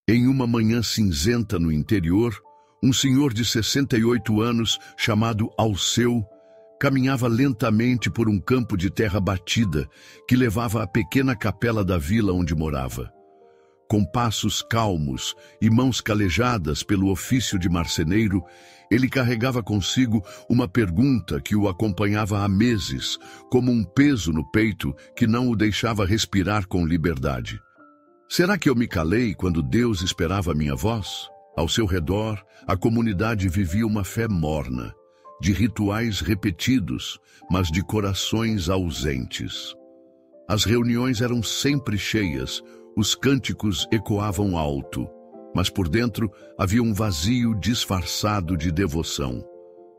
Em uma manhã cinzenta no interior, um senhor de 68 anos, chamado Alceu, caminhava lentamente por um campo de terra batida que levava à pequena capela da vila onde morava. Com passos calmos e mãos calejadas pelo ofício de marceneiro, ele carregava consigo uma pergunta que o acompanhava há meses, como um peso no peito que não o deixava respirar com liberdade. Será que eu me calei quando Deus esperava minha voz? Ao seu redor, a comunidade vivia uma fé morna, de rituais repetidos, mas de corações ausentes. As reuniões eram sempre cheias, os cânticos ecoavam alto, mas por dentro havia um vazio disfarçado de devoção.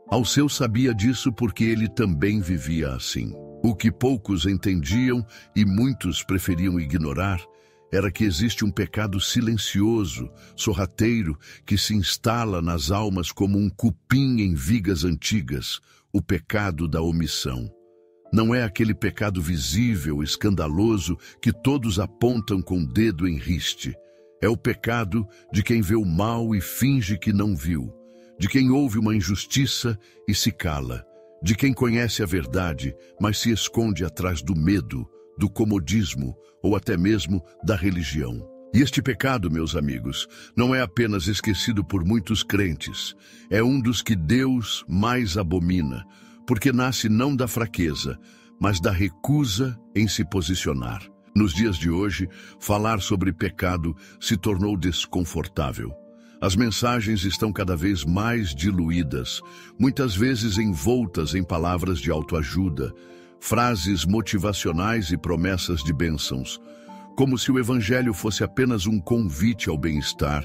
Alceu sabia disso porque ele também vivia assim. O que poucos entendiam e muitos preferiam ignorar era que existe um pecado silencioso, sorrateiro, que se instala nas almas como um cupim em vigas antigas, o pecado da omissão. Não é aquele pecado visível, escandaloso, que todos apontam com o dedo em riste. É o pecado de quem vê o mal e finge que não viu, de quem ouve uma injustiça e se cala, de quem conhece a verdade, mas se esconde atrás do medo, do comodismo ou até mesmo da religião. E este pecado, meus amigos, não é apenas esquecido por muitos crentes, é um dos que Deus mais abomina, porque nasce não da fraqueza, mas da recusa em se posicionar. Nos dias de hoje, falar sobre pecado se tornou desconfortável. As mensagens estão cada vez mais diluídas, muitas vezes envoltas em palavras de autoajuda, frases motivacionais e promessas de bênçãos, como se o evangelho fosse apenas um convite ao bem-estar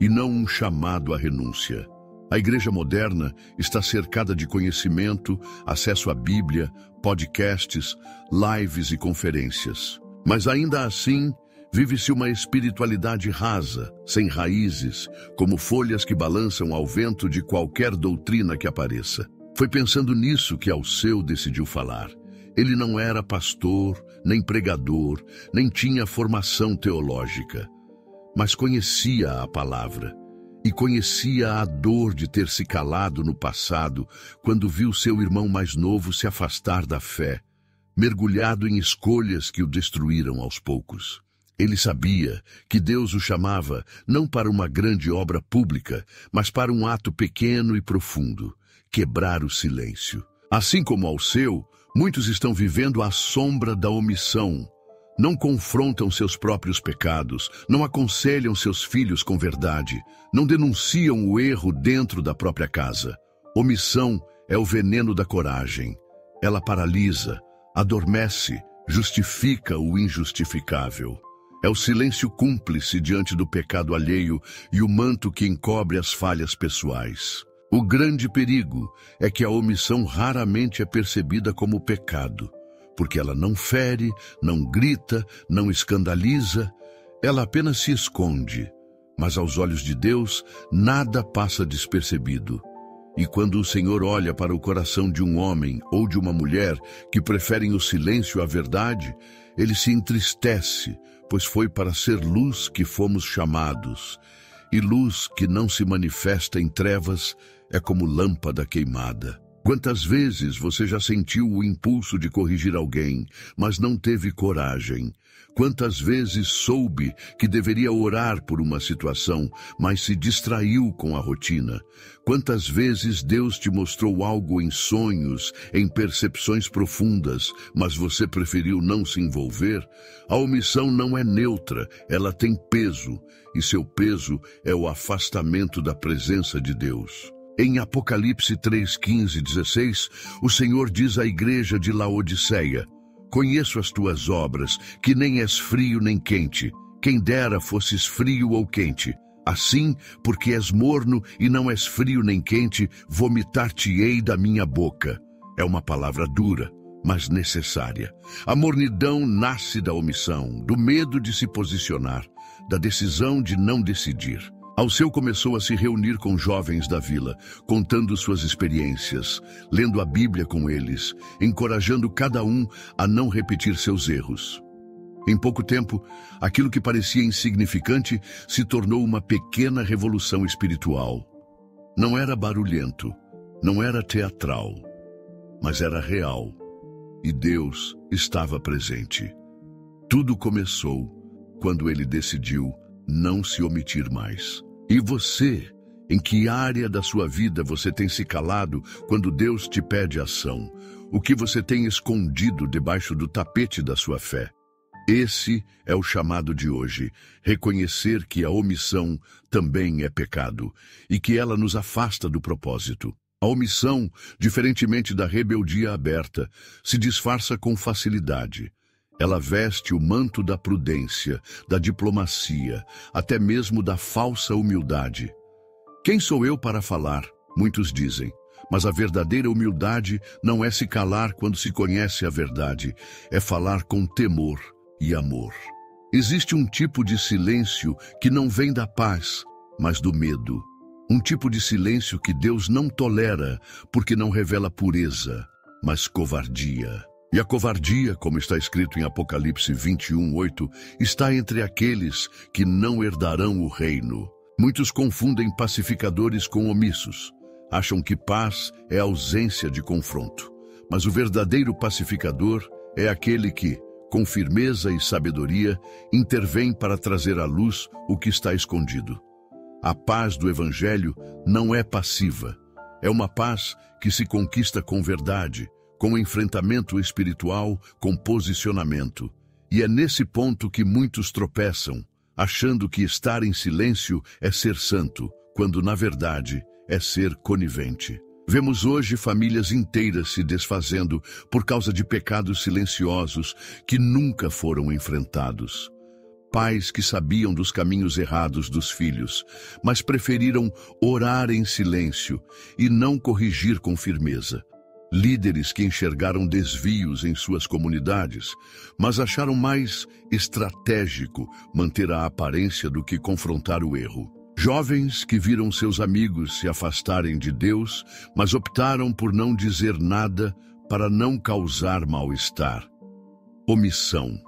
e não um chamado à renúncia. A igreja moderna está cercada de conhecimento, acesso à Bíblia, podcasts, lives e conferências. Mas ainda assim, vive-se uma espiritualidade rasa, sem raízes, como folhas que balançam ao vento de qualquer doutrina que apareça. Foi pensando nisso que Alceu decidiu falar. Ele não era pastor, nem pregador, nem tinha formação teológica, mas conhecia a palavra e conhecia a dor de ter se calado no passado quando viu seu irmão mais novo se afastar da fé, mergulhado em escolhas que o destruíram aos poucos. Ele sabia que Deus o chamava não para uma grande obra pública, mas para um ato pequeno e profundo, quebrar o silêncio. Assim como Alceu, muitos estão vivendo à sombra da omissão. Não confrontam seus próprios pecados, não aconselham seus filhos com verdade, não denunciam o erro dentro da própria casa. Omissão é o veneno da coragem. Ela paralisa, adormece, justifica o injustificável. É o silêncio cúmplice diante do pecado alheio e o manto que encobre as falhas pessoais. O grande perigo é que a omissão raramente é percebida como pecado, porque ela não fere, não grita, não escandaliza, ela apenas se esconde. Mas aos olhos de Deus, nada passa despercebido. E quando o Senhor olha para o coração de um homem ou de uma mulher que preferem o silêncio à verdade, ele se entristece, pois foi para ser luz que fomos chamados. E luz que não se manifesta em trevas é como lâmpada queimada. Quantas vezes você já sentiu o impulso de corrigir alguém, mas não teve coragem? Quantas vezes soube que deveria orar por uma situação, mas se distraiu com a rotina? Quantas vezes Deus te mostrou algo em sonhos, em percepções profundas, mas você preferiu não se envolver? A omissão não é neutra, ela tem peso, e seu peso é o afastamento da presença de Deus. Em Apocalipse 3:15-16, o Senhor diz à igreja de Laodiceia: conheço as tuas obras, que nem és frio nem quente. Quem dera fosses frio ou quente. Assim, porque és morno e não és frio nem quente, vomitar-te-ei da minha boca. É uma palavra dura, mas necessária. A mornidão nasce da omissão, do medo de se posicionar, da decisão de não decidir. Alceu começou a se reunir com jovens da vila, contando suas experiências, lendo a Bíblia com eles, encorajando cada um a não repetir seus erros. Em pouco tempo, aquilo que parecia insignificante se tornou uma pequena revolução espiritual. Não era barulhento, não era teatral, mas era real. E Deus estava presente. Tudo começou quando ele decidiu não se omitir mais. E você, em que área da sua vida você tem se calado quando Deus te pede ação? O que você tem escondido debaixo do tapete da sua fé? Esse é o chamado de hoje, reconhecer que a omissão também é pecado e que ela nos afasta do propósito. A omissão, diferentemente da rebeldia aberta, se disfarça com facilidade. Ela veste o manto da prudência, da diplomacia, até mesmo da falsa humildade. Quem sou eu para falar? Muitos dizem. Mas a verdadeira humildade não é se calar quando se conhece a verdade, é falar com temor e amor. Existe um tipo de silêncio que não vem da paz, mas do medo. Um tipo de silêncio que Deus não tolera, porque não revela pureza, mas covardia. E a covardia, como está escrito em Apocalipse 21:8, está entre aqueles que não herdarão o reino. Muitos confundem pacificadores com omissos. Acham que paz é ausência de confronto. Mas o verdadeiro pacificador é aquele que, com firmeza e sabedoria, intervém para trazer à luz o que está escondido. A paz do Evangelho não é passiva. É uma paz que se conquista com verdade, com enfrentamento espiritual, com posicionamento. E é nesse ponto que muitos tropeçam, achando que estar em silêncio é ser santo, quando na verdade é ser conivente. Vemos hoje famílias inteiras se desfazendo por causa de pecados silenciosos que nunca foram enfrentados. Pais que sabiam dos caminhos errados dos filhos, mas preferiram orar em silêncio e não corrigir com firmeza. Líderes que enxergaram desvios em suas comunidades, mas acharam mais estratégico manter a aparência do que confrontar o erro. Jovens que viram seus amigos se afastarem de Deus, mas optaram por não dizer nada para não causar mal-estar. Omissão.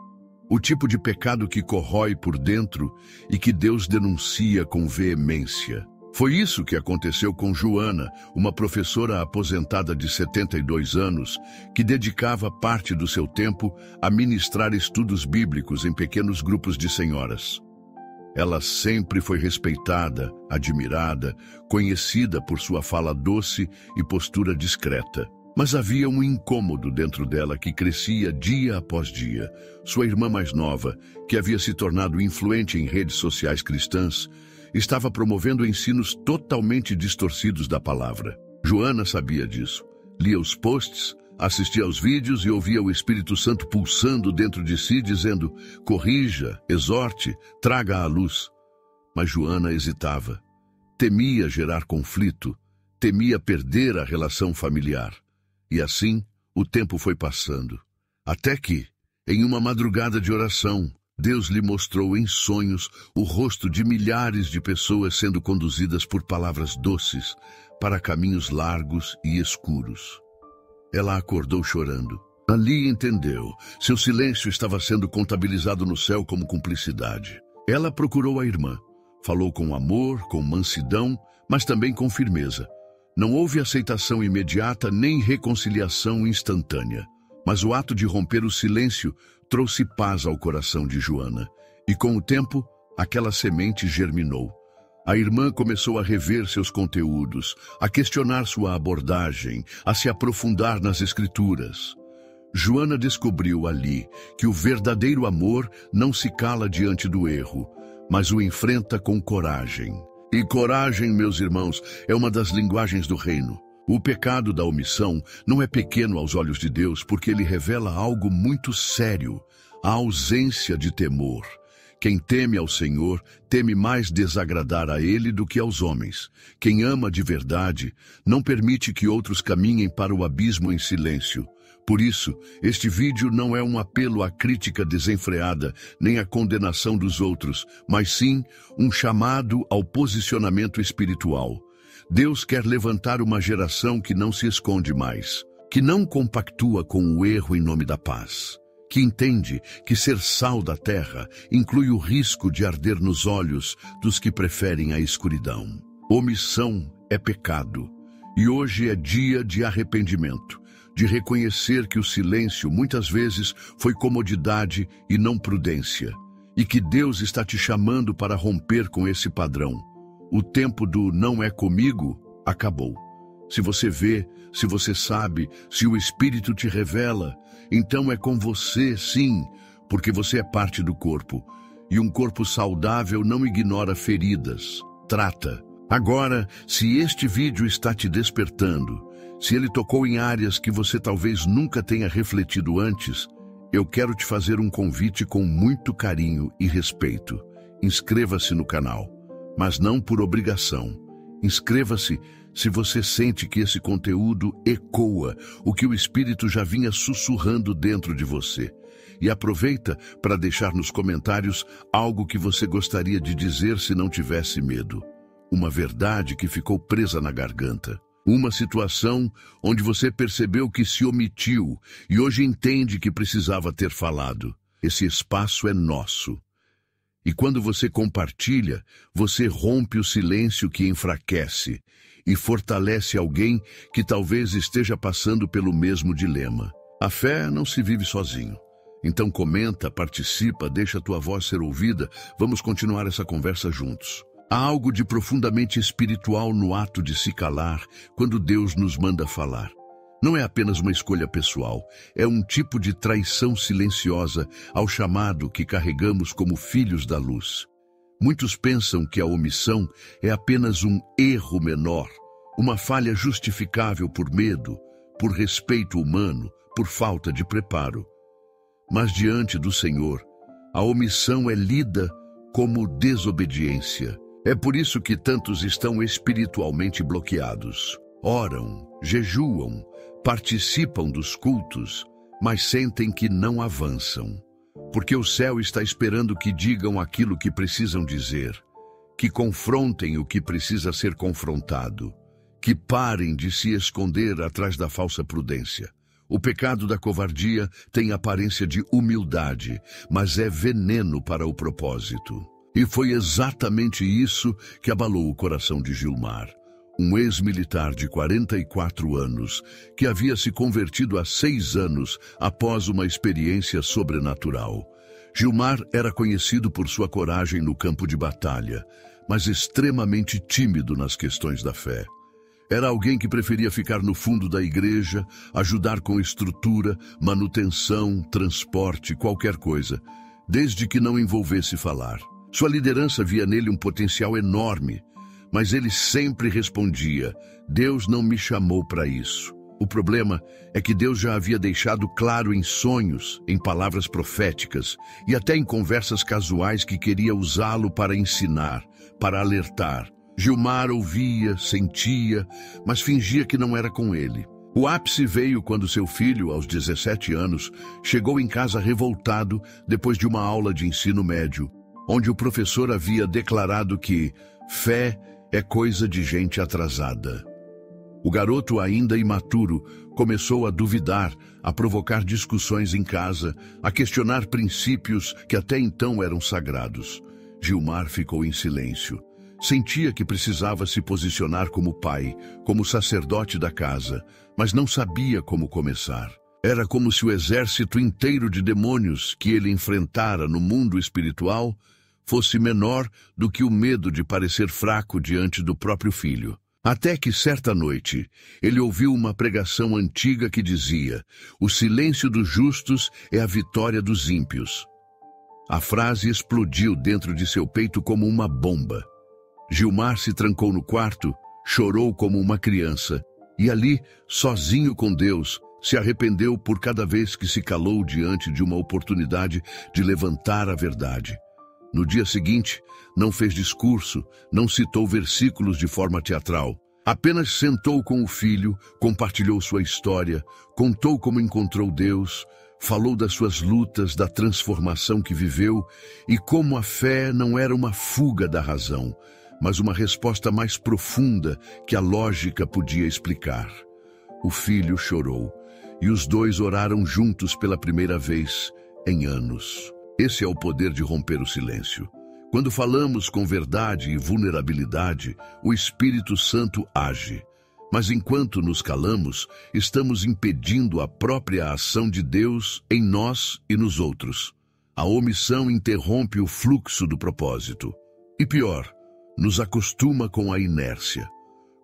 O tipo de pecado que corrói por dentro e que Deus denuncia com veemência. Foi isso que aconteceu com Joana, uma professora aposentada de 72 anos, que dedicava parte do seu tempo a ministrar estudos bíblicos em pequenos grupos de senhoras. Ela sempre foi respeitada, admirada, conhecida por sua fala doce e postura discreta. Mas havia um incômodo dentro dela que crescia dia após dia. Sua irmã mais nova, que havia se tornado influente em redes sociais cristãs, estava promovendo ensinos totalmente distorcidos da palavra. Joana sabia disso. Lia os posts, assistia aos vídeos e ouvia o Espírito Santo pulsando dentro de si, dizendo: corrija, exorte, traga à luz. Mas Joana hesitava. Temia gerar conflito, temia perder a relação familiar. E assim, o tempo foi passando. Até que, em uma madrugada de oração, Deus lhe mostrou em sonhos o rosto de milhares de pessoas sendo conduzidas por palavras doces para caminhos largos e escuros. Ela acordou chorando. Ali entendeu, seu silêncio estava sendo contabilizado no céu como cumplicidade. Ela procurou a irmã, falou com amor, com mansidão, mas também com firmeza. Não houve aceitação imediata nem reconciliação instantânea, mas o ato de romper o silêncio trouxe paz ao coração de Joana. E com o tempo, aquela semente germinou. A irmã começou a rever seus conteúdos, a questionar sua abordagem, a se aprofundar nas escrituras. Joana descobriu ali que o verdadeiro amor não se cala diante do erro, mas o enfrenta com coragem. E coragem, meus irmãos, é uma das linguagens do reino. O pecado da omissão não é pequeno aos olhos de Deus, porque ele revela algo muito sério, a ausência de temor. Quem teme ao Senhor, teme mais desagradar a Ele do que aos homens. Quem ama de verdade, não permite que outros caminhem para o abismo em silêncio. Por isso, este vídeo não é um apelo à crítica desenfreada, nem à condenação dos outros, mas sim um chamado ao posicionamento espiritual. Deus quer levantar uma geração que não se esconde mais, que não compactua com o erro em nome da paz, que entende que ser sal da terra inclui o risco de arder nos olhos dos que preferem a escuridão. Omissão é pecado, e hoje é dia de arrependimento, de reconhecer que o silêncio muitas vezes foi comodidade e não prudência, e que Deus está te chamando para romper com esse padrão. O tempo do não é comigo acabou. Se você vê, se você sabe, se o Espírito te revela, então é com você, sim, porque você é parte do corpo. E um corpo saudável não ignora feridas, trata. Agora, se este vídeo está te despertando, se ele tocou em áreas que você talvez nunca tenha refletido antes, eu quero te fazer um convite com muito carinho e respeito. Inscreva-se no canal, mas não por obrigação. Inscreva-se se você sente que esse conteúdo ecoa o que o Espírito já vinha sussurrando dentro de você. E aproveita para deixar nos comentários algo que você gostaria de dizer se não tivesse medo. Uma verdade que ficou presa na garganta. Uma situação onde você percebeu que se omitiu e hoje entende que precisava ter falado. Esse espaço é nosso. E quando você compartilha, você rompe o silêncio que enfraquece e fortalece alguém que talvez esteja passando pelo mesmo dilema. A fé não se vive sozinho. Então comenta, participa, deixa a tua voz ser ouvida. Vamos continuar essa conversa juntos. Há algo de profundamente espiritual no ato de se calar quando Deus nos manda falar. Não é apenas uma escolha pessoal, é um tipo de traição silenciosa ao chamado que carregamos como filhos da luz. Muitos pensam que a omissão é apenas um erro menor, uma falha justificável por medo, por respeito humano, por falta de preparo. Mas diante do Senhor, a omissão é lida como desobediência. É por isso que tantos estão espiritualmente bloqueados. Oram, jejuam, participam dos cultos, mas sentem que não avançam. Porque o céu está esperando que digam aquilo que precisam dizer, que confrontem o que precisa ser confrontado, que parem de se esconder atrás da falsa prudência. O pecado da covardia tem aparência de humildade, mas é veneno para o propósito. E foi exatamente isso que abalou o coração de Gilmar, um ex-militar de 44 anos, que havia se convertido há 6 anos após uma experiência sobrenatural. Gilmar era conhecido por sua coragem no campo de batalha, mas extremamente tímido nas questões da fé. Era alguém que preferia ficar no fundo da igreja, ajudar com estrutura, manutenção, transporte, qualquer coisa, desde que não envolvesse falar. Sua liderança via nele um potencial enorme, mas ele sempre respondia: Deus não me chamou para isso. O problema é que Deus já havia deixado claro em sonhos, em palavras proféticas e até em conversas casuais que queria usá-lo para ensinar, para alertar. Gilmar ouvia, sentia, mas fingia que não era com ele. O ápice veio quando seu filho, aos 17 anos, chegou em casa revoltado depois de uma aula de ensino médio, onde o professor havia declarado que fé é coisa de gente atrasada. O garoto, ainda imaturo, começou a duvidar, a provocar discussões em casa, a questionar princípios que até então eram sagrados. Gilmar ficou em silêncio. Sentia que precisava se posicionar como pai, como sacerdote da casa, mas não sabia como começar. Era como se o exército inteiro de demônios que ele enfrentara no mundo espiritual fosse menor do que o medo de parecer fraco diante do próprio filho. Até que, certa noite, ele ouviu uma pregação antiga que dizia: "O silêncio dos justos é a vitória dos ímpios." A frase explodiu dentro de seu peito como uma bomba. Gilmar se trancou no quarto, chorou como uma criança, e ali, sozinho com Deus, se arrependeu por cada vez que se calou diante de uma oportunidade de levantar a verdade. No dia seguinte, não fez discurso, não citou versículos de forma teatral. Apenas sentou com o filho, compartilhou sua história, contou como encontrou Deus, falou das suas lutas, da transformação que viveu e como a fé não era uma fuga da razão, mas uma resposta mais profunda que a lógica podia explicar. O filho chorou e os dois oraram juntos pela primeira vez, em anos. Esse é o poder de romper o silêncio. Quando falamos com verdade e vulnerabilidade, o Espírito Santo age. Mas enquanto nos calamos, estamos impedindo a própria ação de Deus em nós e nos outros. A omissão interrompe o fluxo do propósito. E pior, nos acostuma com a inércia.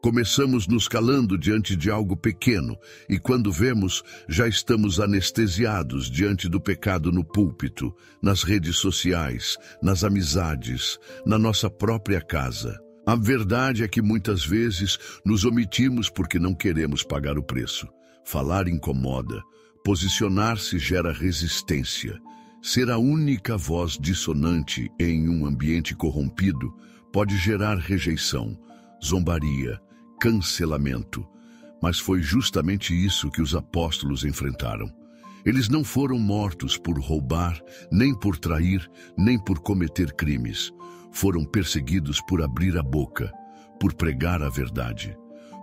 Começamos nos calando diante de algo pequeno e quando vemos, já estamos anestesiados diante do pecado no púlpito, nas redes sociais, nas amizades, na nossa própria casa. A verdade é que muitas vezes nos omitimos porque não queremos pagar o preço. Falar incomoda, posicionar-se gera resistência. Ser a única voz dissonante em um ambiente corrompido pode gerar rejeição, zombaria, cancelamento. Mas foi justamente isso que os apóstolos enfrentaram. Eles não foram mortos por roubar, nem por trair, nem por cometer crimes. Foram perseguidos por abrir a boca, por pregar a verdade,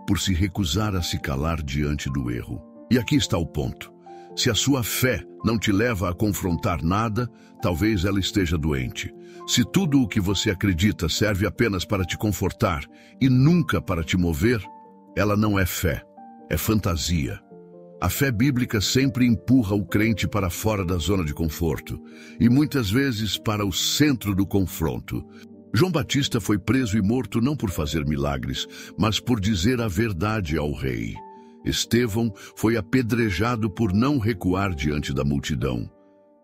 por se recusar a se calar diante do erro. E aqui está o ponto. Se a sua fé não te leva a confrontar nada, talvez ela esteja doente. Se tudo o que você acredita serve apenas para te confortar e nunca para te mover, ela não é fé, é fantasia. A fé bíblica sempre empurra o crente para fora da zona de conforto e muitas vezes para o centro do confronto. João Batista foi preso e morto não por fazer milagres, mas por dizer a verdade ao rei. Estevão foi apedrejado por não recuar diante da multidão.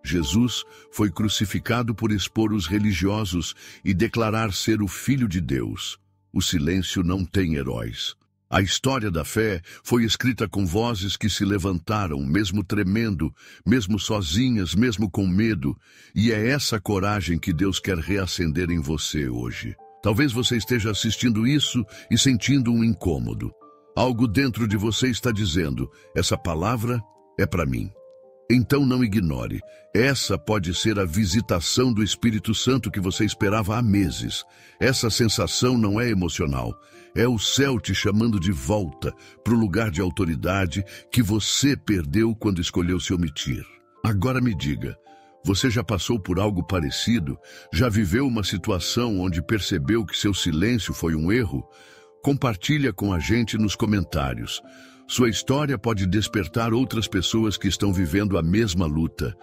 Jesus foi crucificado por expor os religiosos e declarar ser o Filho de Deus. O silêncio não tem heróis. A história da fé foi escrita com vozes que se levantaram, mesmo tremendo, mesmo sozinhas, mesmo com medo. E é essa coragem que Deus quer reacender em você hoje. Talvez você esteja assistindo isso e sentindo um incômodo. Algo dentro de você está dizendo, essa palavra é para mim. Então não ignore. Essa pode ser a visitação do Espírito Santo que você esperava há meses. Essa sensação não é emocional. É o céu te chamando de volta para o lugar de autoridade que você perdeu quando escolheu se omitir. Agora me diga, você já passou por algo parecido? Já viveu uma situação onde percebeu que seu silêncio foi um erro? Compartilha com a gente nos comentários. Sua história pode despertar outras pessoas que estão vivendo a mesma luta.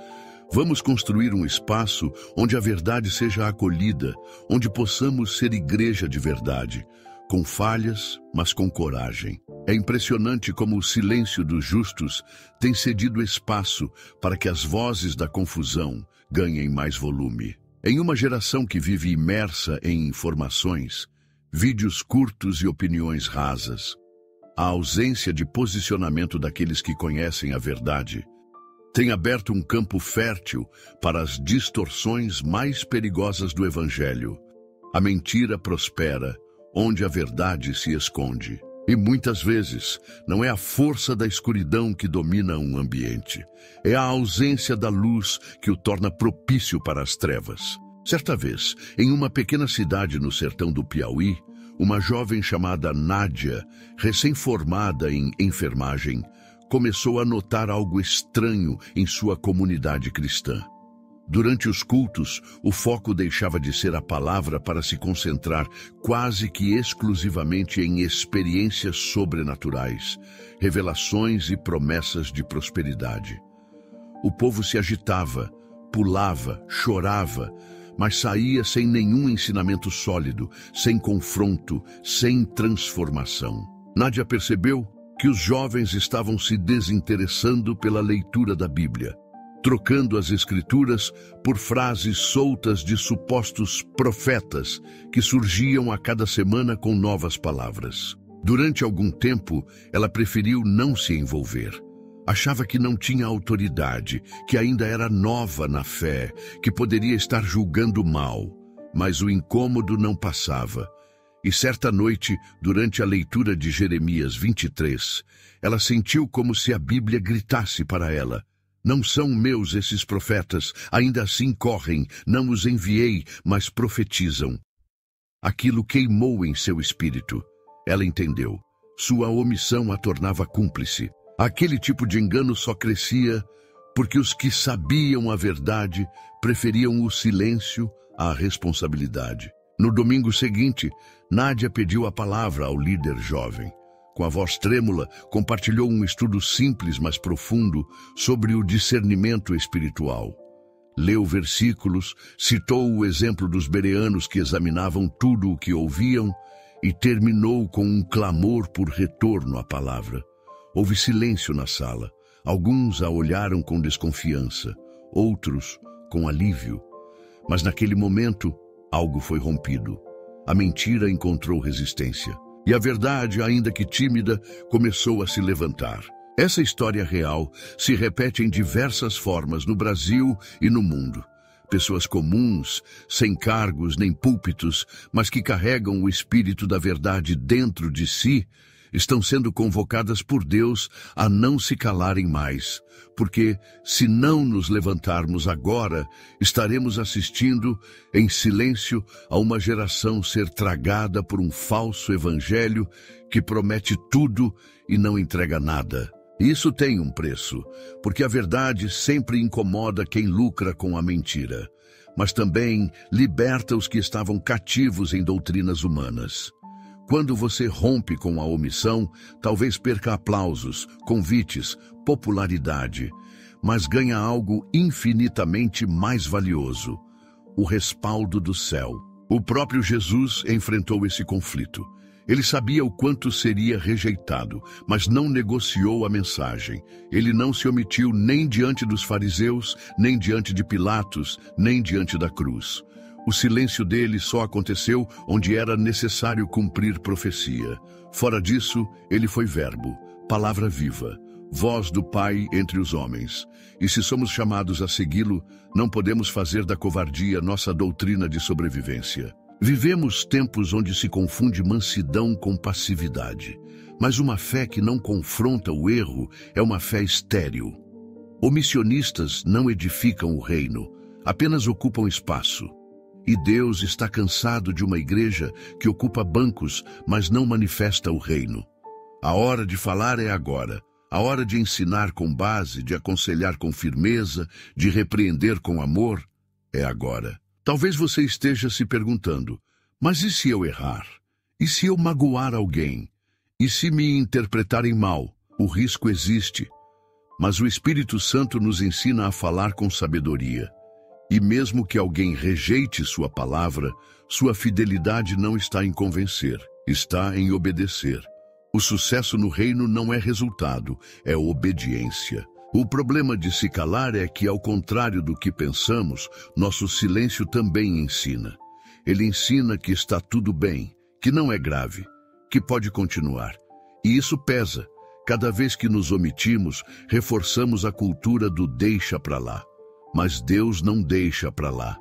Vamos construir um espaço onde a verdade seja acolhida, onde possamos ser igreja de verdade, com falhas, mas com coragem. É impressionante como o silêncio dos justos tem cedido espaço para que as vozes da confusão ganhem mais volume. Em uma geração que vive imersa em informações, vídeos curtos e opiniões rasas, a ausência de posicionamento daqueles que conhecem a verdade tem aberto um campo fértil para as distorções mais perigosas do Evangelho. A mentira prospera onde a verdade se esconde. E muitas vezes não é a força da escuridão que domina um ambiente. É a ausência da luz que o torna propício para as trevas. Certa vez, em uma pequena cidade no sertão do Piauí, uma jovem chamada Nádia, recém-formada em enfermagem, começou a notar algo estranho em sua comunidade cristã. Durante os cultos, o foco deixava de ser a palavra para se concentrar quase que exclusivamente em experiências sobrenaturais, revelações e promessas de prosperidade. O povo se agitava, pulava, chorava, mas saía sem nenhum ensinamento sólido, sem confronto, sem transformação. Nádia percebeu que os jovens estavam se desinteressando pela leitura da Bíblia, trocando as Escrituras por frases soltas de supostos profetas que surgiam a cada semana com novas palavras. Durante algum tempo, ela preferiu não se envolver. Achava que não tinha autoridade, que ainda era nova na fé, que poderia estar julgando mal. Mas o incômodo não passava. E certa noite, durante a leitura de Jeremias 23, ela sentiu como se a Bíblia gritasse para ela: "Não são meus esses profetas, ainda assim correm, não os enviei, mas profetizam." Aquilo queimou em seu espírito. Ela entendeu. Sua omissão a tornava cúmplice. Aquele tipo de engano só crescia porque os que sabiam a verdade preferiam o silêncio à responsabilidade. No domingo seguinte, Nádia pediu a palavra ao líder jovem. Com a voz trêmula, compartilhou um estudo simples, mas profundo, sobre o discernimento espiritual. Leu versículos, citou o exemplo dos bereanos que examinavam tudo o que ouviam e terminou com um clamor por retorno à palavra. Houve silêncio na sala. Alguns a olharam com desconfiança, outros com alívio. Mas naquele momento, algo foi rompido. A mentira encontrou resistência. E a verdade, ainda que tímida, começou a se levantar. Essa história real se repete em diversas formas no Brasil e no mundo. Pessoas comuns, sem cargos nem púlpitos, mas que carregam o espírito da verdade dentro de si, estão sendo convocadas por Deus a não se calarem mais, porque, se não nos levantarmos agora, estaremos assistindo, em silêncio, a uma geração ser tragada por um falso evangelho que promete tudo e não entrega nada. Isso tem um preço, porque a verdade sempre incomoda quem lucra com a mentira, mas também liberta os que estavam cativos em doutrinas humanas. Quando você rompe com a omissão, talvez perca aplausos, convites, popularidade, mas ganha algo infinitamente mais valioso: o respaldo do céu. O próprio Jesus enfrentou esse conflito. Ele sabia o quanto seria rejeitado, mas não negociou a mensagem. Ele não se omitiu nem diante dos fariseus, nem diante de Pilatos, nem diante da cruz. O silêncio dele só aconteceu onde era necessário cumprir profecia. Fora disso, ele foi verbo, palavra viva, voz do Pai entre os homens. E se somos chamados a segui-lo, não podemos fazer da covardia nossa doutrina de sobrevivência. Vivemos tempos onde se confunde mansidão com passividade, mas uma fé que não confronta o erro é uma fé estéril. Omissionistas não edificam o reino, apenas ocupam espaço. E Deus está cansado de uma igreja que ocupa bancos, mas não manifesta o reino. A hora de falar é agora. A hora de ensinar com base, de aconselhar com firmeza, de repreender com amor, é agora. Talvez você esteja se perguntando, mas e se eu errar? E se eu magoar alguém? E se me interpretarem mal? O risco existe. Mas o Espírito Santo nos ensina a falar com sabedoria. E mesmo que alguém rejeite sua palavra, sua fidelidade não está em convencer, está em obedecer. O sucesso no reino não é resultado, é obediência. O problema de se calar é que, ao contrário do que pensamos, nosso silêncio também ensina. Ele ensina que está tudo bem, que não é grave, que pode continuar. E isso pesa. Cada vez que nos omitimos, reforçamos a cultura do deixa pra lá. Mas Deus não deixa pra lá.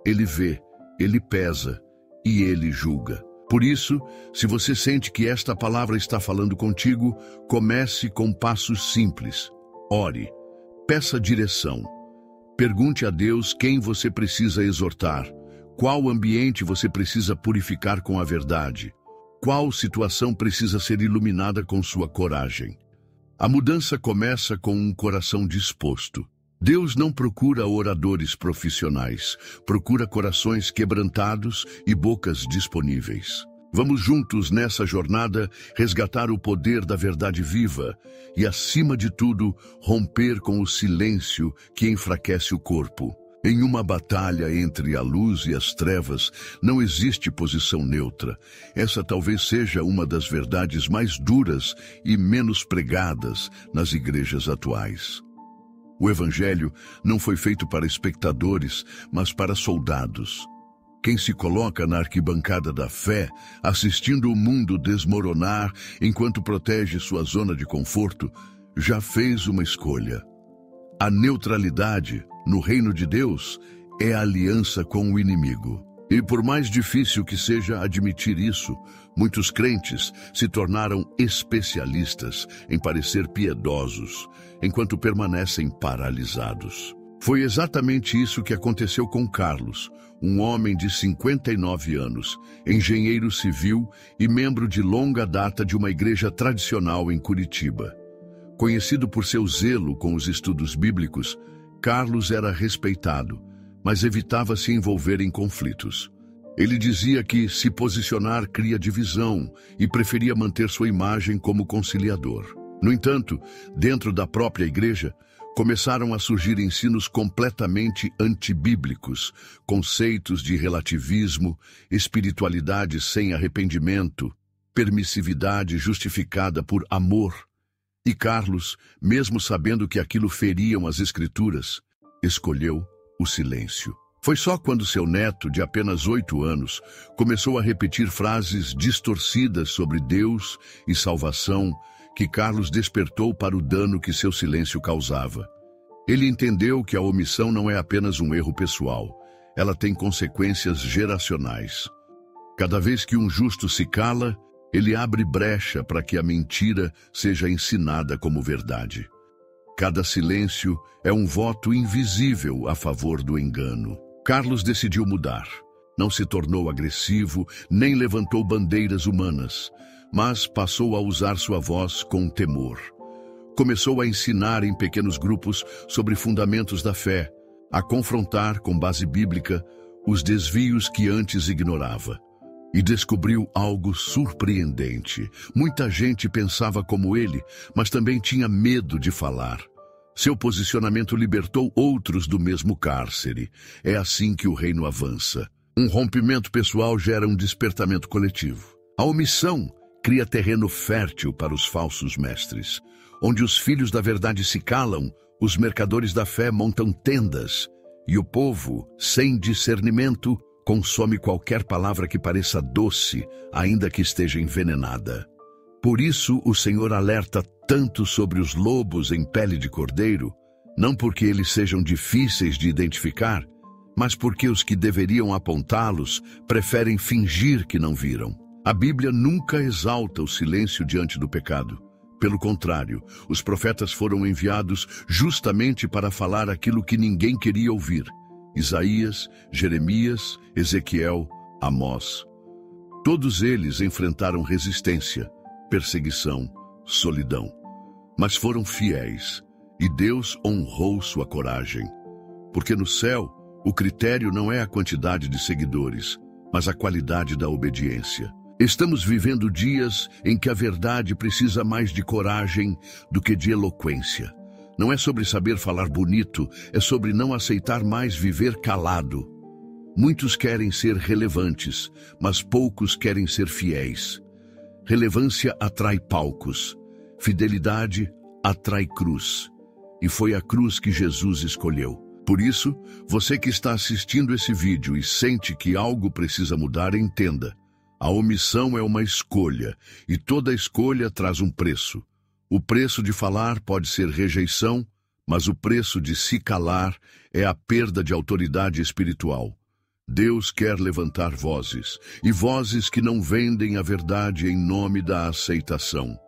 Ele vê, Ele pesa e Ele julga. Por isso, se você sente que esta palavra está falando contigo, comece com passos simples. Ore, peça direção. Pergunte a Deus quem você precisa exortar, qual ambiente você precisa purificar com a verdade, qual situação precisa ser iluminada com sua coragem. A mudança começa com um coração disposto. Deus não procura oradores profissionais, procura corações quebrantados e bocas disponíveis. Vamos juntos nessa jornada resgatar o poder da verdade viva e, acima de tudo, romper com o silêncio que enfraquece o corpo. Em uma batalha entre a luz e as trevas, não existe posição neutra. Essa talvez seja uma das verdades mais duras e menos pregadas nas igrejas atuais. O Evangelho não foi feito para espectadores, mas para soldados. Quem se coloca na arquibancada da fé, assistindo o mundo desmoronar enquanto protege sua zona de conforto, já fez uma escolha. A neutralidade, no reino de Deus, é a aliança com o inimigo. E por mais difícil que seja admitir isso, muitos crentes se tornaram especialistas em parecer piedosos, enquanto permanecem paralisados. Foi exatamente isso que aconteceu com Carlos, um homem de 59 anos, engenheiro civil e membro de longa data de uma igreja tradicional em Curitiba. Conhecido por seu zelo com os estudos bíblicos, Carlos era respeitado, mas evitava se envolver em conflitos. Ele dizia que se posicionar cria divisão e preferia manter sua imagem como conciliador. No entanto, dentro da própria igreja, começaram a surgir ensinos completamente antibíblicos, conceitos de relativismo, espiritualidade sem arrependimento, permissividade justificada por amor. E Carlos, mesmo sabendo que aquilo feriam as Escrituras, escolheu o silêncio. Foi só quando seu neto, de apenas 8 anos, começou a repetir frases distorcidas sobre Deus e salvação que Carlos despertou para o dano que seu silêncio causava. Ele entendeu que a omissão não é apenas um erro pessoal, ela tem consequências geracionais. Cada vez que um justo se cala, ele abre brecha para que a mentira seja ensinada como verdade. Cada silêncio é um voto invisível a favor do engano. Carlos decidiu mudar. Não se tornou agressivo, nem levantou bandeiras humanas, mas passou a usar sua voz com temor. Começou a ensinar em pequenos grupos sobre fundamentos da fé, a confrontar com base bíblica os desvios que antes ignorava. E descobriu algo surpreendente. Muita gente pensava como ele, mas também tinha medo de falar. Seu posicionamento libertou outros do mesmo cárcere. É assim que o reino avança. Um rompimento pessoal gera um despertamento coletivo. A omissão cria terreno fértil para os falsos mestres. Onde os filhos da verdade se calam, os mercadores da fé montam tendas. E o povo, sem discernimento, consome qualquer palavra que pareça doce, ainda que esteja envenenada. Por isso o Senhor alerta tanto sobre os lobos em pele de cordeiro, não porque eles sejam difíceis de identificar, mas porque os que deveriam apontá-los preferem fingir que não viram. A Bíblia nunca exalta o silêncio diante do pecado. Pelo contrário, os profetas foram enviados justamente para falar aquilo que ninguém queria ouvir. Isaías, Jeremias, Ezequiel, Amós. Todos eles enfrentaram resistência, perseguição, solidão. Mas foram fiéis, e Deus honrou sua coragem. Porque no céu, o critério não é a quantidade de seguidores, mas a qualidade da obediência. Estamos vivendo dias em que a verdade precisa mais de coragem do que de eloquência. Não é sobre saber falar bonito, é sobre não aceitar mais viver calado. Muitos querem ser relevantes, mas poucos querem ser fiéis. Relevância atrai palcos, fidelidade atrai cruz. E foi a cruz que Jesus escolheu. Por isso, você que está assistindo esse vídeo e sente que algo precisa mudar, entenda. A omissão é uma escolha, e toda escolha traz um preço. O preço de falar pode ser rejeição, mas o preço de se calar é a perda de autoridade espiritual. Deus quer levantar vozes, e vozes que não vendem a verdade em nome da aceitação.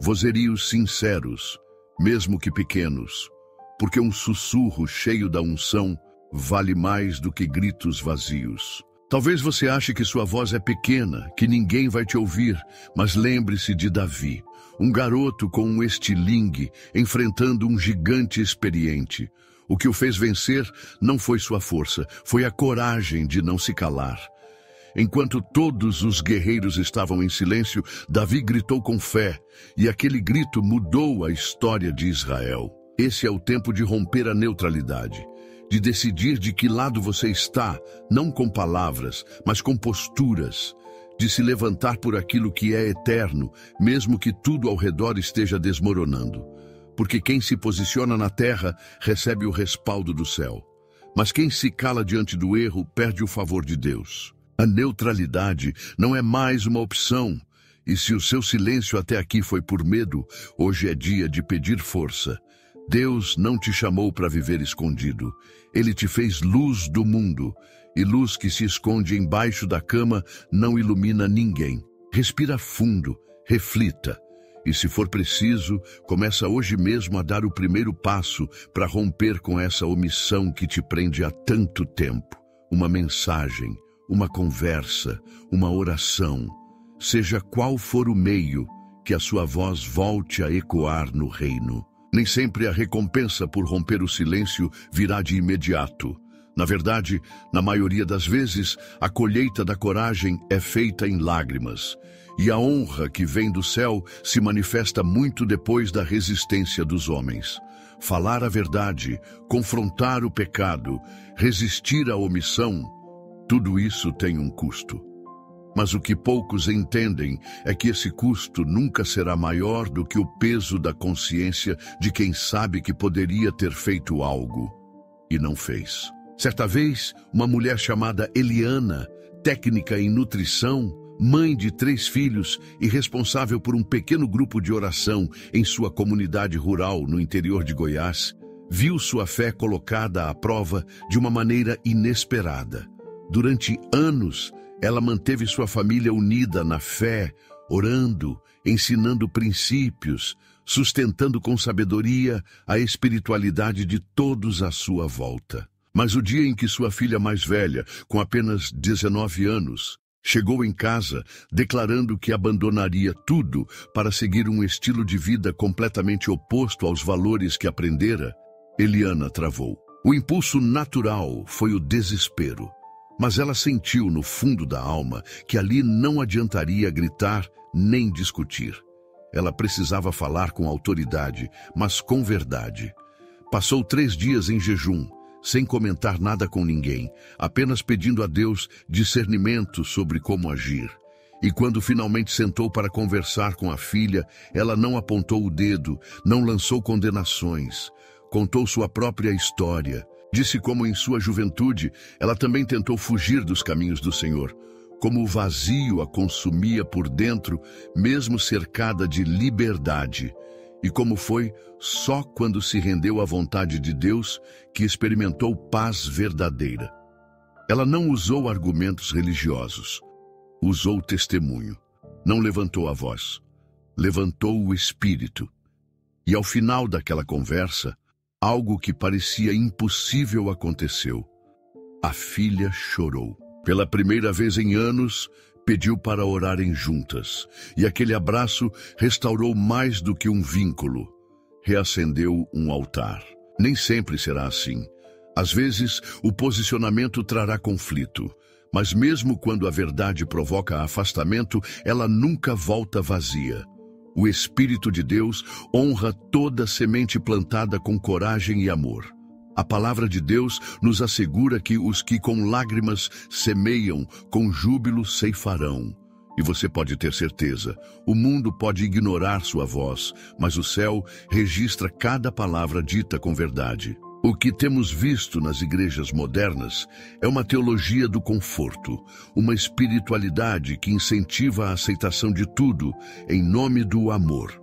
Vozerios sinceros, mesmo que pequenos, porque um sussurro cheio da unção vale mais do que gritos vazios. Talvez você ache que sua voz é pequena, que ninguém vai te ouvir, mas lembre-se de Davi, um garoto com um estilingue enfrentando um gigante experiente. O que o fez vencer não foi sua força, foi a coragem de não se calar. Enquanto todos os guerreiros estavam em silêncio, Davi gritou com fé, e aquele grito mudou a história de Israel. Esse é o tempo de romper a neutralidade, de decidir de que lado você está, não com palavras, mas com posturas, de se levantar por aquilo que é eterno, mesmo que tudo ao redor esteja desmoronando. Porque quem se posiciona na terra recebe o respaldo do céu. Mas quem se cala diante do erro perde o favor de Deus. A neutralidade não é mais uma opção. E se o seu silêncio até aqui foi por medo, hoje é dia de pedir força. Deus não te chamou para viver escondido. Ele te fez luz do mundo. E luz que se esconde embaixo da cama não ilumina ninguém. Respira fundo, reflita. E se for preciso, começa hoje mesmo a dar o primeiro passo para romper com essa omissão que te prende há tanto tempo. Uma mensagem, uma conversa, uma oração. Seja qual for o meio, que a sua voz volte a ecoar no reino. Nem sempre a recompensa por romper o silêncio virá de imediato. Na verdade, na maioria das vezes, a colheita da coragem é feita em lágrimas. E a honra que vem do céu se manifesta muito depois da resistência dos homens. Falar a verdade, confrontar o pecado, resistir à omissão, tudo isso tem um custo. Mas o que poucos entendem é que esse custo nunca será maior do que o peso da consciência de quem sabe que poderia ter feito algo e não fez. Certa vez, uma mulher chamada Eliana, técnica em nutrição, mãe de 3 filhos e responsável por um pequeno grupo de oração em sua comunidade rural no interior de Goiás, viu sua fé colocada à prova de uma maneira inesperada. Durante anos, ela manteve sua família unida na fé, orando, ensinando princípios, sustentando com sabedoria a espiritualidade de todos à sua volta. Mas o dia em que sua filha mais velha, com apenas 19 anos, chegou em casa declarando que abandonaria tudo para seguir um estilo de vida completamente oposto aos valores que aprendera, Eliana travou. O impulso natural foi o desespero. Mas ela sentiu no fundo da alma que ali não adiantaria gritar nem discutir. Ela precisava falar com autoridade, mas com verdade. Passou 3 dias em jejum, sem comentar nada com ninguém, apenas pedindo a Deus discernimento sobre como agir. E quando finalmente sentou para conversar com a filha, ela não apontou o dedo, não lançou condenações, contou sua própria história. Disse como em sua juventude, ela também tentou fugir dos caminhos do Senhor, como o vazio a consumia por dentro, mesmo cercada de liberdade, e como foi só quando se rendeu à vontade de Deus que experimentou paz verdadeira. Ela não usou argumentos religiosos, usou testemunho, não levantou a voz, levantou o espírito. E ao final daquela conversa, algo que parecia impossível aconteceu. A filha chorou. Pela primeira vez em anos, pediu para orarem juntas. E aquele abraço restaurou mais do que um vínculo. Reacendeu um altar. Nem sempre será assim. Às vezes, o posicionamento trará conflito. Mas mesmo quando a verdade provoca afastamento, ela nunca volta vazia. O Espírito de Deus honra toda semente plantada com coragem e amor. A palavra de Deus nos assegura que os que com lágrimas semeiam, com júbilo ceifarão. E você pode ter certeza, o mundo pode ignorar sua voz, mas o céu registra cada palavra dita com verdade. O que temos visto nas igrejas modernas é uma teologia do conforto, uma espiritualidade que incentiva a aceitação de tudo em nome do amor.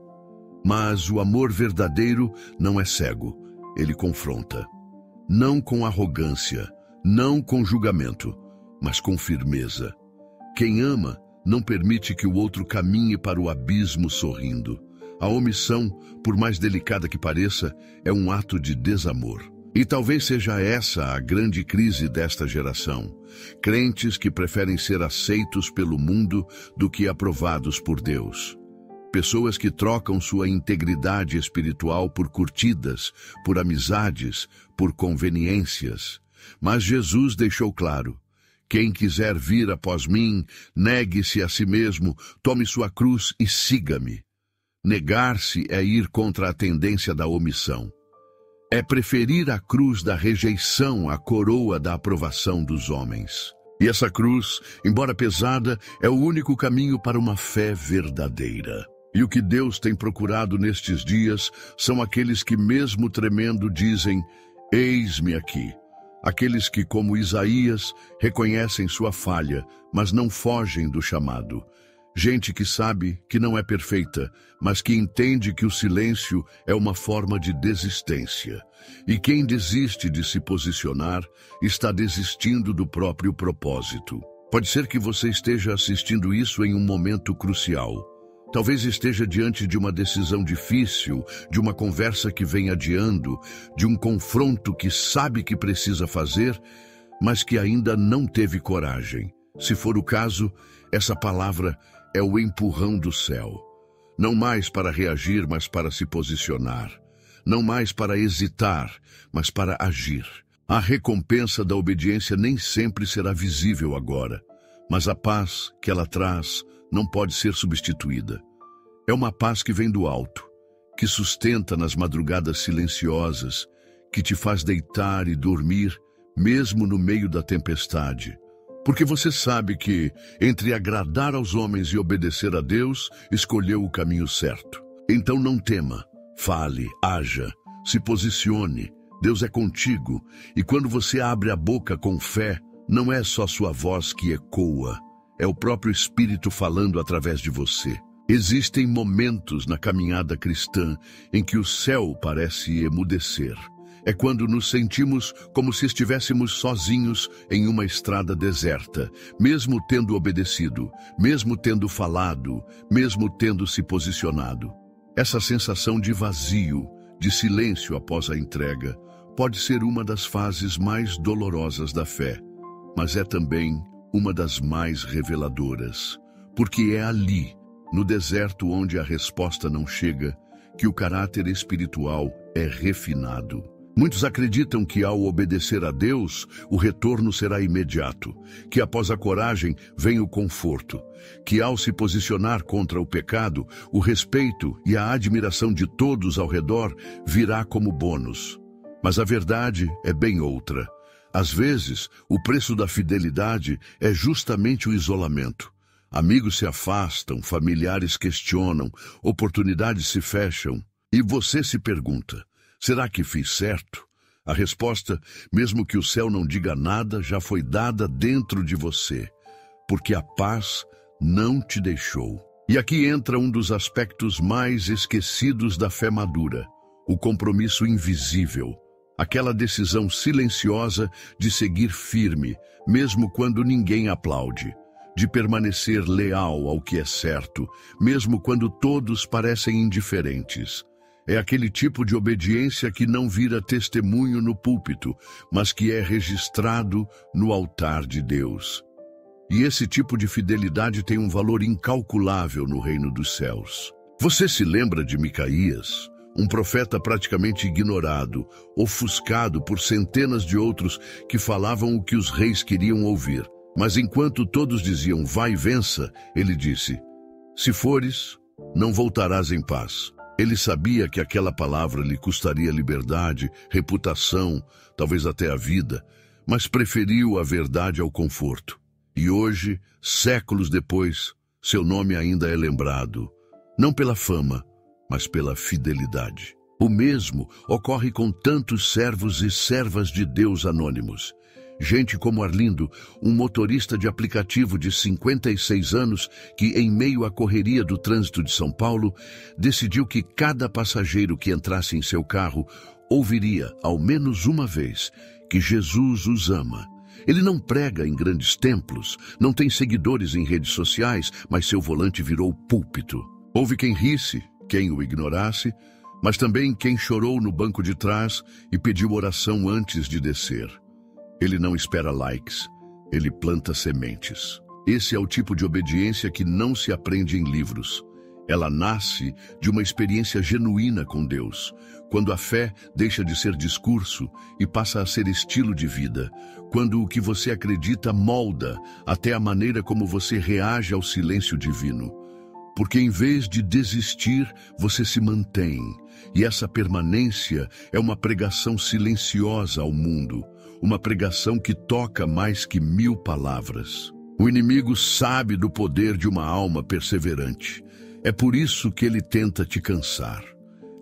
Mas o amor verdadeiro não é cego, ele confronta. Não com arrogância, não com julgamento, mas com firmeza. Quem ama não permite que o outro caminhe para o abismo sorrindo. A omissão, por mais delicada que pareça, é um ato de desamor. E talvez seja essa a grande crise desta geração. Crentes que preferem ser aceitos pelo mundo do que aprovados por Deus. Pessoas que trocam sua integridade espiritual por curtidas, por amizades, por conveniências. Mas Jesus deixou claro: quem quiser vir após mim, negue-se a si mesmo, tome sua cruz e siga-me. Negar-se é ir contra a tendência da omissão. É preferir a cruz da rejeição à coroa da aprovação dos homens. E essa cruz, embora pesada, é o único caminho para uma fé verdadeira. E o que Deus tem procurado nestes dias são aqueles que, mesmo tremendo, dizem: eis-me aqui. Aqueles que, como Isaías, reconhecem sua falha, mas não fogem do chamado. Gente que sabe que não é perfeita, mas que entende que o silêncio é uma forma de desistência. E quem desiste de se posicionar está desistindo do próprio propósito. Pode ser que você esteja assistindo isso em um momento crucial. Talvez esteja diante de uma decisão difícil, de uma conversa que vem adiando, de um confronto que sabe que precisa fazer, mas que ainda não teve coragem. Se for o caso, essa palavra é o empurrão do céu. Não mais para reagir, mas para se posicionar. Não mais para hesitar, mas para agir. A recompensa da obediência nem sempre será visível agora, mas a paz que ela traz não pode ser substituída. É uma paz que vem do alto, que sustenta nas madrugadas silenciosas, que te faz deitar e dormir, mesmo no meio da tempestade. Porque você sabe que, entre agradar aos homens e obedecer a Deus, escolheu o caminho certo. Então não tema, fale, haja, se posicione. Deus é contigo, e quando você abre a boca com fé, não é só sua voz que ecoa, é o próprio Espírito falando através de você. Existem momentos na caminhada cristã em que o céu parece emudecer. É quando nos sentimos como se estivéssemos sozinhos em uma estrada deserta, mesmo tendo obedecido, mesmo tendo falado, mesmo tendo se posicionado. Essa sensação de vazio, de silêncio após a entrega, pode ser uma das fases mais dolorosas da fé, mas é também uma das mais reveladoras, porque é ali, no deserto onde a resposta não chega, que o caráter espiritual é refinado. Muitos acreditam que ao obedecer a Deus, o retorno será imediato, que após a coragem vem o conforto, que ao se posicionar contra o pecado, o respeito e a admiração de todos ao redor virá como bônus. Mas a verdade é bem outra. Às vezes, o preço da fidelidade é justamente o isolamento. Amigos se afastam, familiares questionam, oportunidades se fecham. E você se pergunta, será que fiz certo? A resposta, mesmo que o céu não diga nada, já foi dada dentro de você, porque a paz não te deixou. E aqui entra um dos aspectos mais esquecidos da fé madura, o compromisso invisível. Aquela decisão silenciosa de seguir firme, mesmo quando ninguém aplaude. De permanecer leal ao que é certo, mesmo quando todos parecem indiferentes. É aquele tipo de obediência que não vira testemunho no púlpito, mas que é registrado no altar de Deus. E esse tipo de fidelidade tem um valor incalculável no reino dos céus. Você se lembra de Micaías? Um profeta praticamente ignorado, ofuscado por centenas de outros que falavam o que os reis queriam ouvir. Mas enquanto todos diziam, vai e vença, ele disse, se fores, não voltarás em paz. Ele sabia que aquela palavra lhe custaria liberdade, reputação, talvez até a vida, mas preferiu a verdade ao conforto. E hoje, séculos depois, seu nome ainda é lembrado, não pela fama, mas pela fidelidade. O mesmo ocorre com tantos servos e servas de Deus anônimos. Gente como Arlindo, um motorista de aplicativo de 56 anos que, em meio à correria do trânsito de São Paulo, decidiu que cada passageiro que entrasse em seu carro ouviria, ao menos uma vez, que Jesus os ama. Ele não prega em grandes templos, não tem seguidores em redes sociais, mas seu volante virou púlpito. Houve quem risse, quem o ignorasse, mas também quem chorou no banco de trás e pediu oração antes de descer. Ele não espera likes, ele planta sementes. Esse é o tipo de obediência que não se aprende em livros. Ela nasce de uma experiência genuína com Deus, quando a fé deixa de ser discurso e passa a ser estilo de vida, quando o que você acredita molda até a maneira como você reage ao silêncio divino. Porque em vez de desistir, você se mantém, e essa permanência é uma pregação silenciosa ao mundo, uma pregação que toca mais que 1000 palavras. O inimigo sabe do poder de uma alma perseverante. É por isso que ele tenta te cansar.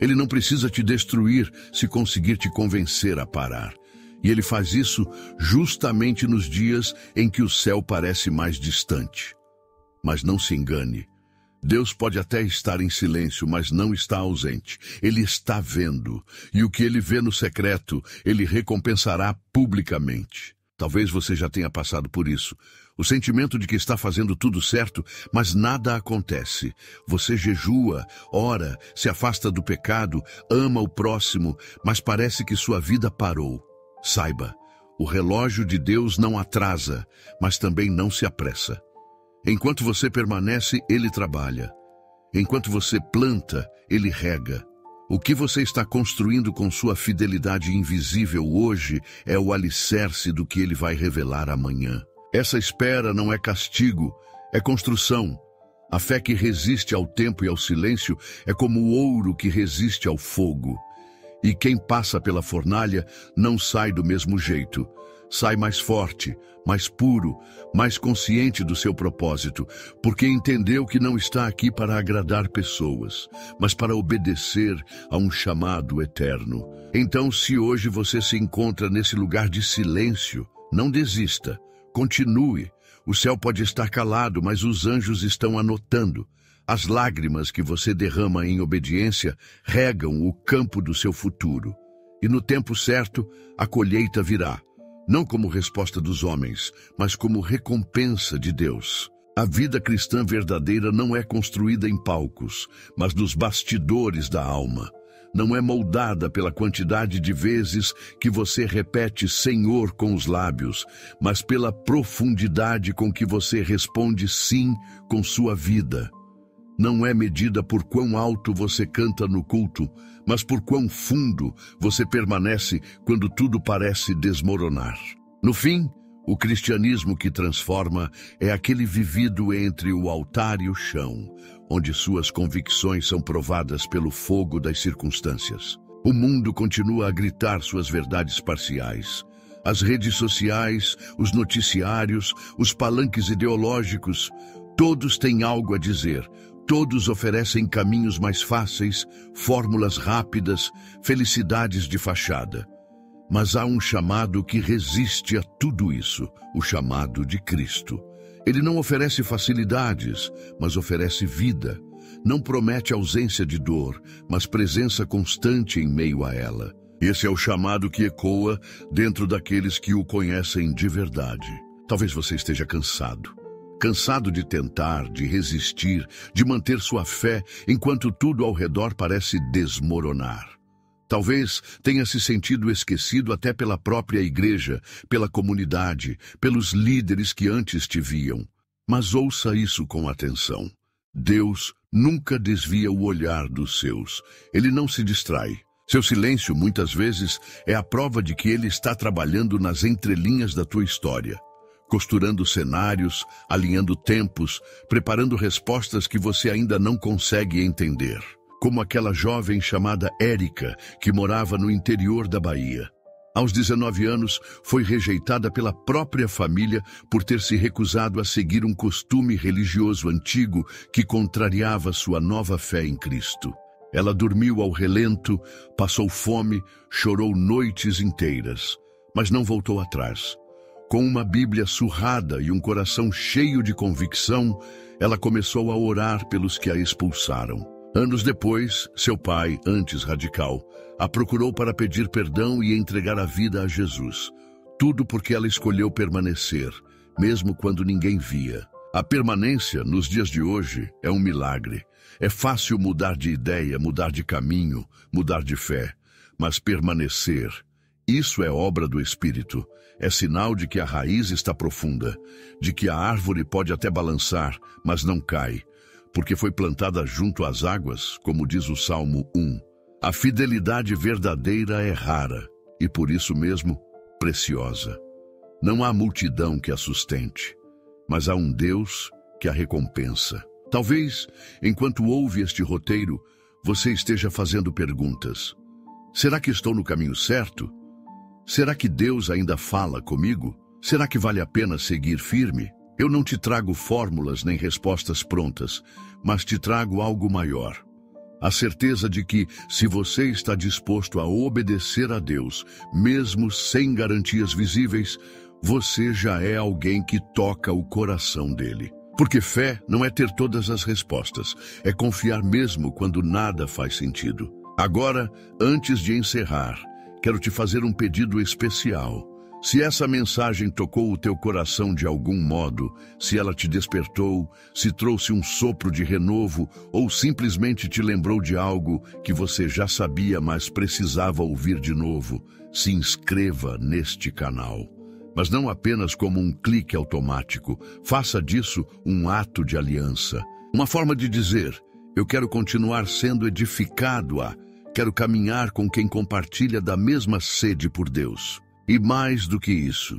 Ele não precisa te destruir se conseguir te convencer a parar. E ele faz isso justamente nos dias em que o céu parece mais distante. Mas não se engane. Deus pode até estar em silêncio, mas não está ausente. Ele está vendo, e o que ele vê no secreto, ele recompensará publicamente. Talvez você já tenha passado por isso. O sentimento de que está fazendo tudo certo, mas nada acontece. Você jejua, ora, se afasta do pecado, ama o próximo, mas parece que sua vida parou. Saiba, o relógio de Deus não atrasa, mas também não se apressa. Enquanto você permanece, ele trabalha. Enquanto você planta, ele rega. O que você está construindo com sua fidelidade invisível hoje é o alicerce do que ele vai revelar amanhã. Essa espera não é castigo, é construção. A fé que resiste ao tempo e ao silêncio é como o ouro que resiste ao fogo. E quem passa pela fornalha não sai do mesmo jeito. Sai mais forte, mais puro, mais consciente do seu propósito, porque entendeu que não está aqui para agradar pessoas, mas para obedecer a um chamado eterno. Então, se hoje você se encontra nesse lugar de silêncio, não desista, continue. O céu pode estar calado, mas os anjos estão anotando. As lágrimas que você derrama em obediência regam o campo do seu futuro. E no tempo certo, a colheita virá. Não como resposta dos homens, mas como recompensa de Deus. A vida cristã verdadeira não é construída em palcos, mas nos bastidores da alma. Não é moldada pela quantidade de vezes que você repete Senhor com os lábios, mas pela profundidade com que você responde sim com sua vida. Não é medida por quão alto você canta no culto, mas por quão fundo você permanece quando tudo parece desmoronar. No fim, o cristianismo que transforma é aquele vivido entre o altar e o chão, onde suas convicções são provadas pelo fogo das circunstâncias. O mundo continua a gritar suas verdades parciais. As redes sociais, os noticiários, os palanques ideológicos, todos têm algo a dizer. Todos oferecem caminhos mais fáceis, fórmulas rápidas, felicidades de fachada. Mas há um chamado que resiste a tudo isso, o chamado de Cristo. Ele não oferece facilidades, mas oferece vida. Não promete ausência de dor, mas presença constante em meio a ela. Esse é o chamado que ecoa dentro daqueles que o conhecem de verdade. Talvez você esteja cansado. Cansado de tentar, de resistir, de manter sua fé enquanto tudo ao redor parece desmoronar. Talvez tenha se sentido esquecido até pela própria igreja, pela comunidade, pelos líderes que antes te viam. Mas ouça isso com atenção. Deus nunca desvia o olhar dos seus. Ele não se distrai. Seu silêncio, muitas vezes, é a prova de que ele está trabalhando nas entrelinhas da tua história. Costurando cenários, alinhando tempos, preparando respostas que você ainda não consegue entender. Como aquela jovem chamada Érica, que morava no interior da Bahia. Aos 19 anos, foi rejeitada pela própria família por ter se recusado a seguir um costume religioso antigo que contrariava sua nova fé em Cristo. Ela dormiu ao relento, passou fome, chorou noites inteiras, mas não voltou atrás. Com uma Bíblia surrada e um coração cheio de convicção, ela começou a orar pelos que a expulsaram. Anos depois, seu pai, antes radical, a procurou para pedir perdão e entregar a vida a Jesus. Tudo porque ela escolheu permanecer, mesmo quando ninguém via. A permanência, nos dias de hoje, é um milagre. É fácil mudar de ideia, mudar de caminho, mudar de fé. Mas permanecer, isso é obra do Espírito. É sinal de que a raiz está profunda, de que a árvore pode até balançar, mas não cai, porque foi plantada junto às águas, como diz o Salmo 1. A fidelidade verdadeira é rara e, por isso mesmo, preciosa. Não há multidão que a sustente, mas há um Deus que a recompensa. Talvez, enquanto ouve este roteiro, você esteja fazendo perguntas. Será que estou no caminho certo? Será que Deus ainda fala comigo? Será que vale a pena seguir firme? Eu não te trago fórmulas nem respostas prontas, mas te trago algo maior. A certeza de que, se você está disposto a obedecer a Deus, mesmo sem garantias visíveis, você já é alguém que toca o coração dele. Porque fé não é ter todas as respostas, é confiar mesmo quando nada faz sentido. Agora, antes de encerrar, quero te fazer um pedido especial. Se essa mensagem tocou o teu coração de algum modo, se ela te despertou, se trouxe um sopro de renovo ou simplesmente te lembrou de algo que você já sabia, mas precisava ouvir de novo, se inscreva neste canal. Mas não apenas como um clique automático, faça disso um ato de aliança. Uma forma de dizer: Eu quero continuar sendo edificado quero caminhar com quem compartilha da mesma sede por Deus. E mais do que isso,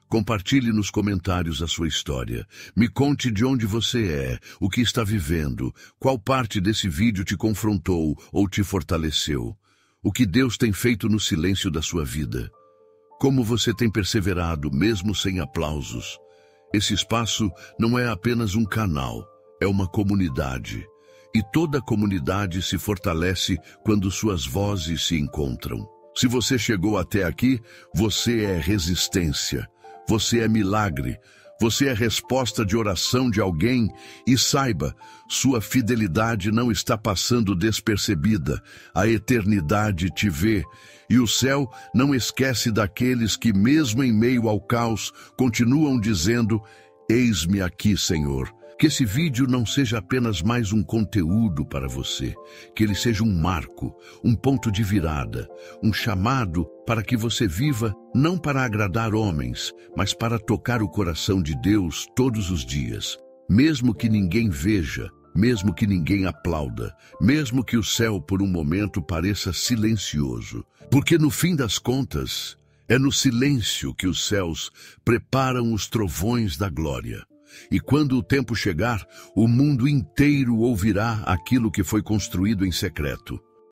compartilhe nos comentários a sua história. Me conte de onde você é, o que está vivendo, qual parte desse vídeo te confrontou ou te fortaleceu. O que Deus tem feito no silêncio da sua vida. Como você tem perseverado, mesmo sem aplausos. Esse espaço não é apenas um canal, é uma comunidade. E toda comunidade se fortalece quando suas vozes se encontram. Se você chegou até aqui, você é resistência. Você é milagre. Você é resposta de oração de alguém. E saiba, sua fidelidade não está passando despercebida. A eternidade te vê. E o céu não esquece daqueles que, mesmo em meio ao caos, continuam dizendo: eis-me aqui, Senhor. Que esse vídeo não seja apenas mais um conteúdo para você, que ele seja um marco, um ponto de virada, um chamado para que você viva não para agradar homens, mas para tocar o coração de Deus todos os dias. Mesmo que ninguém veja, mesmo que ninguém aplauda, mesmo que o céu por um momento pareça silencioso. Porque no fim das contas, é no silêncio que os céus preparam os trovões da glória. E quando o tempo chegar, o mundo inteiro ouvirá aquilo que foi construído em secreto.